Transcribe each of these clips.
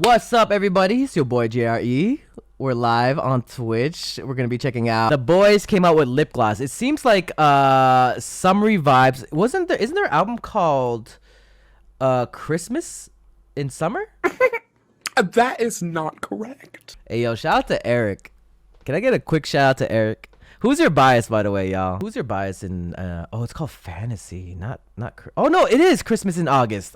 What's up, everybody? It's your boy JRE. We're live on Twitch. We're gonna be checking out the boys came out with lip gloss. It seems like summery vibes. Isn't there an album called Christmas in Summer? That is not correct. Hey yo, shout out to Eric. Can I get a quick shout out to Eric? Who's your bias, by the way, y'all? Who's your bias in oh, it's called Fantasy, not oh no, it is Christmas in August.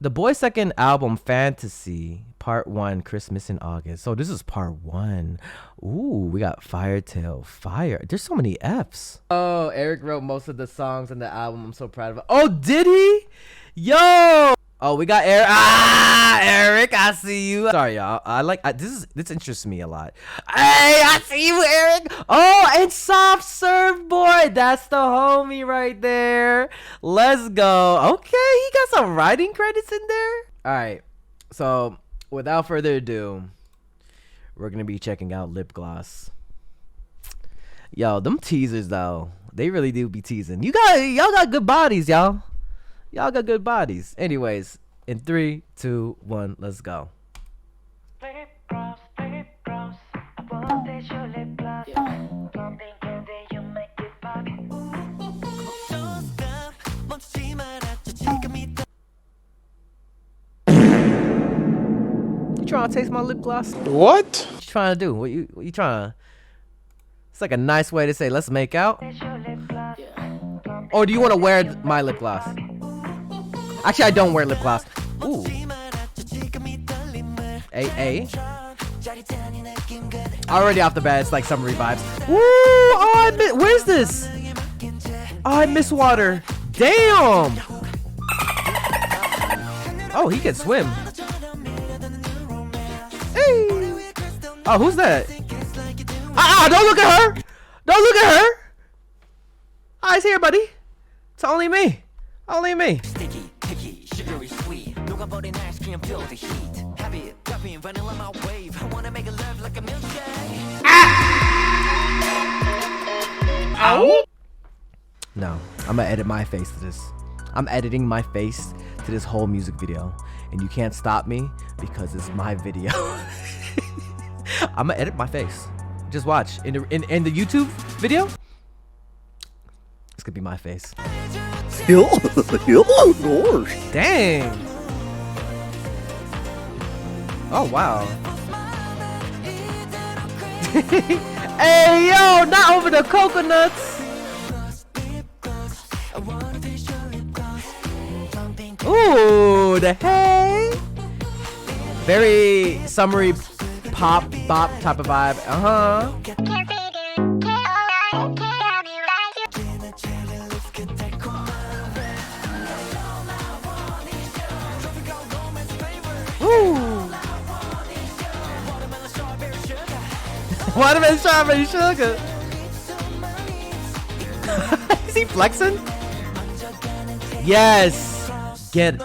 The boys' second album, Fantasy, Part 1, Christmas in August. So this is Part 1. Ooh, we got Firetail, Fire. There's so many Fs. Oh, Eric wrote most of the songs in the album. I'm so proud of him. Oh, did he? Yo! Oh, we got Eric. Eric, I see you. Sorry, y'all. This interests me a lot. Hey, I see you, Eric. Oh, and Soft Serve Boy. That's the homie right there. Let's go. Okay, he got some writing credits in there. All right. So, without further ado, we're going to be checking out lip gloss. Yo, them teasers, though. They really do be teasing. Y'all got good bodies, y'all. Y'all got good bodies. Anyways, in 3, 2, 1, let's go. You trying to taste my lip gloss? What? What you trying to do? What you trying to... It's like a nice way to say, let's make out. Or do you want to wear my lip gloss? Actually, I don't wear lip gloss. Ooh. Hey. Already off the bat, it's like summery vibes. Ooh, oh, where's this? Oh, I miss water. Damn. Oh, he can swim. Hey. Oh, who's that? Don't look at her. Don't look at her. Eyes here, buddy. It's only me. Only me. Ow! No, I'm gonna edit my face to this. I'm editing my face to this whole music video, and you can't stop me because it's my video. I'm gonna edit my face. Just watch in the YouTube video. This could be my face. Dang. Oh, wow. Hey, yo, not over the coconuts. Ooh, the hey. Very summery pop, bop type of vibe. Uh-huh. Watermelon strawberry sugar. Is he flexing? Yes. Get it.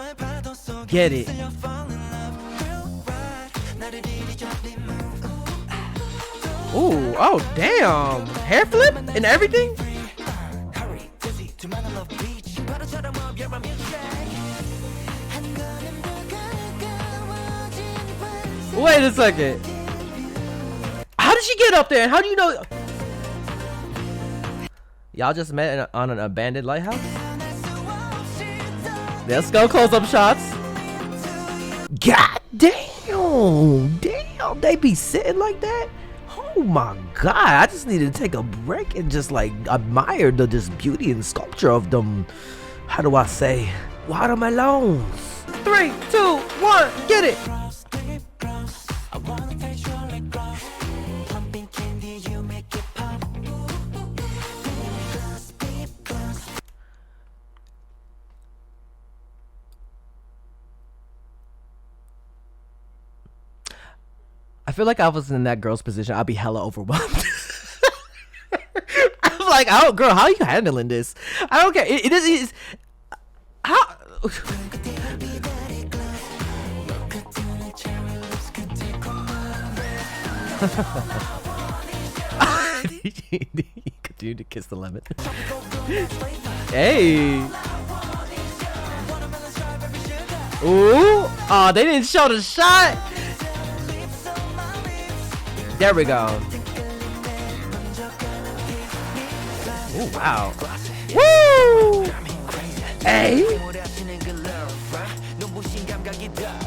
Ooh, oh damn. Hair flip and everything? Wait a second. How did she get up there? And how do you know? Y'all just met on an abandoned lighthouse? Let's go close up shots. God damn. Damn, they be sitting like that? Oh my God. I just needed to take a break and just like admire the just beauty and sculpture of them. How do I say? Watermelons. 3, 2, 1, get it. I feel like I was in that girl's position. I'd be hella overwhelmed. I'm like, oh, girl, how are you handling this? I don't care. It is how. Continue to kiss the lemon. Hey. Ooh. Oh, they didn't show the shot. There we go. Ooh, wow. Woo! Hey.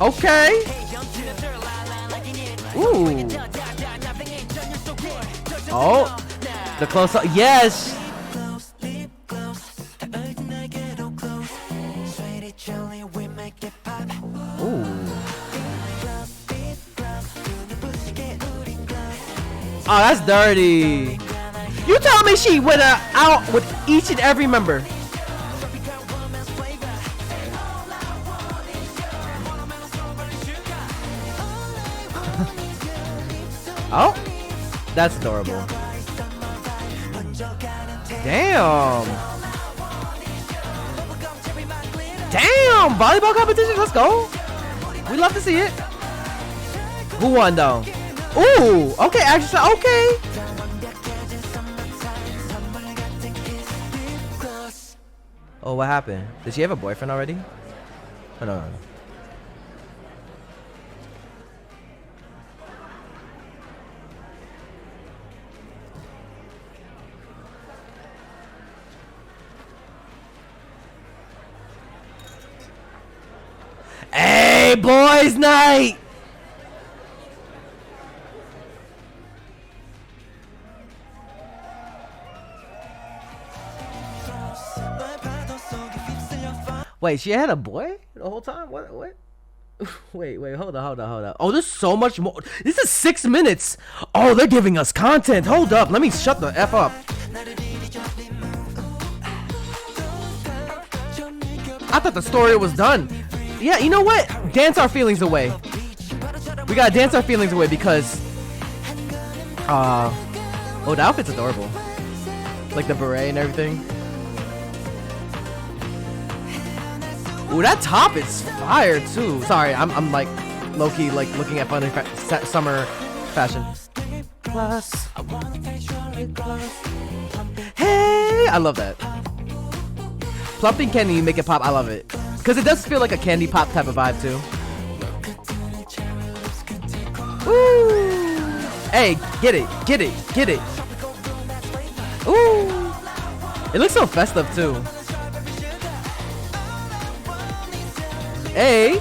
Okay. Ooh. Oh. The close up. Yes. Ooh. Oh, that's dirty. You tell me she went out with each and every member. Oh, that's adorable. Damn. Damn, volleyball competition, let's go. We love to see it. Who won though? Ooh, okay, actually, okay. Oh, what happened? Did she have a boyfriend already? Oh, no. Hey, boys' night! Wait, she had a boy the whole time? What? Wait, hold on. Oh, there's so much more. This is 6 minutes. Oh, they're giving us content. Hold up, let me shut the F up. I thought the story was done. Yeah, you know what? Dance our feelings away. We gotta dance our feelings away because oh, the outfit's adorable. Like the beret and everything. Ooh, that top is fire too. Sorry, I'm like low-key like looking at funny summer fashion. Plus, hey, I love that. Plumping candy, make it pop. I love it because it does feel like a candy pop type of vibe too. Woo! Hey, get it. Ooh, it looks so festive too. Hey.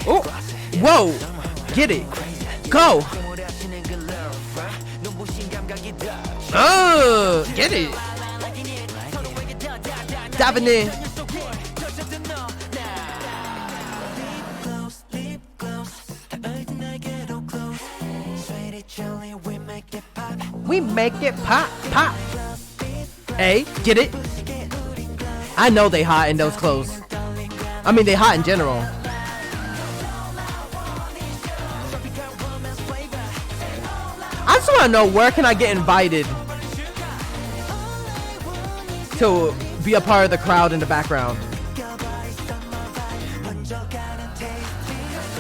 Oh, whoa, get it, go. Oh, get it. Diving in. We make it pop. Hey, get it? I know they hot in those clothes. I mean, they hot in general. I just want to know, where can I get invited to be a part of the crowd in the background?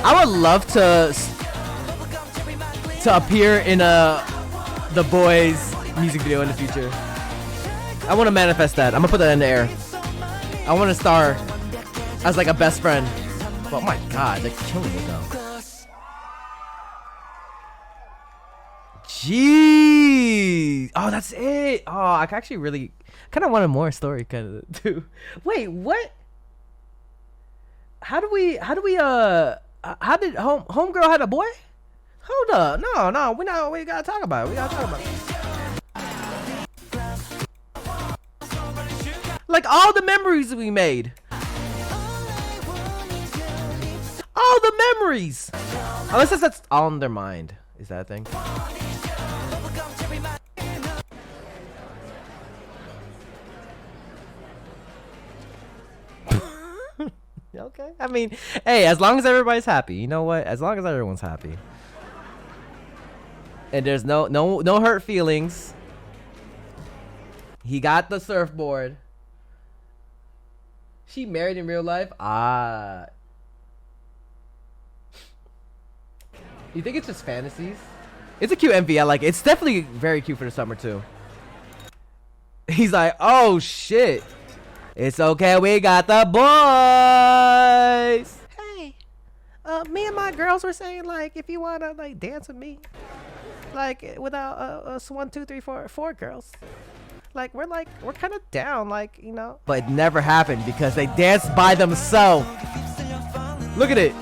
I would love to appear in the BOYZ music video in the future. I want to manifest that. I'm gonna put that in the air. I want to star as like a best friend. Oh my god, they're killing it though. Jeez. Oh, that's it. Oh, I actually really kind of wanted more story kind of too. Wait, what? How did homegirl had a boy? Hold up. No, we gotta talk about it. Like all the memories we made. All the memories. Unless that's on their mind. Is that a thing? Okay. I mean, hey, as long as everybody's happy, you know what? As long as everyone's happy. And there's no hurt feelings. He got the surfboard. She married in real life? Ah. You think it's just fantasies? It's a cute MV. I like it. It's definitely very cute for the summer too. He's like, oh shit. It's okay, we got the boys. Hey, me and my girls were saying like, if you wanna like dance with me, like without us 1, 2, 3, 4 girls, like we're kind of down, like, you know. But it never happened because they danced by themselves. Look at it.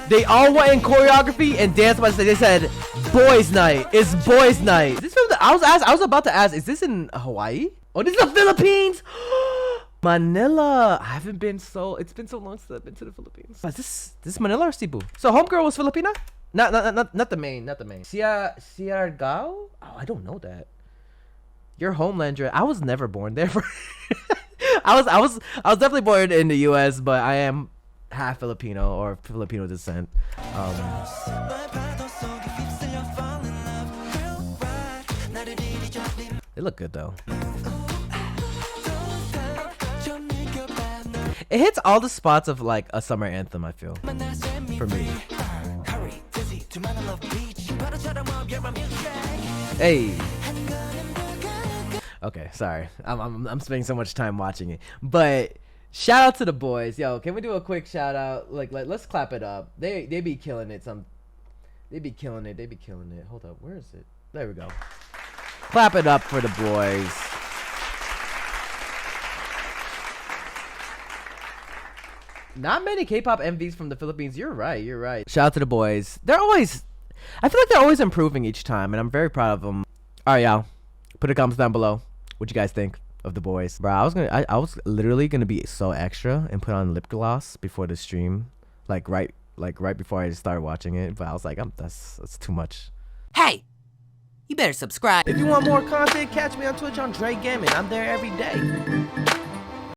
They all went in choreography and danced by themselves. They said, "Boys' night. It's boys' night." Is this from the? I was about to ask. Is this in Hawaii? Oh, this is the Philippines. Manila. I haven't been so. It's been so long since I've been to the Philippines. Is this Manila or Cebu? So homegirl was Filipina? Not the main. Not the main. Siargao? Oh, I don't know that. Your homeland. I was never born there. I was definitely born in the U.S., but I am half Filipino or Filipino descent. They look good though. It hits all the spots of like a summer anthem, I feel, for me. Hey. Okay, sorry. I'm spending so much time watching it, but shout out to the boys. Yo, can we do a quick shout out? Like let's clap it up. They be killing it. They be killing it. Hold up, where is it? There we go. Clap it up for the boys. Not many K-pop MVs from the Philippines. You're right. Shout out to the boys. I feel like they're always improving each time, and I'm very proud of them. All right, y'all. Put a comments down below. What you guys think of the boys? Bro, I was literally gonna be so extra and put on lip gloss before the stream, like right before I started watching it. But I was like, that's too much. Hey, you better subscribe. If you want more content, catch me on Twitch on Jrekml. I'm there every day.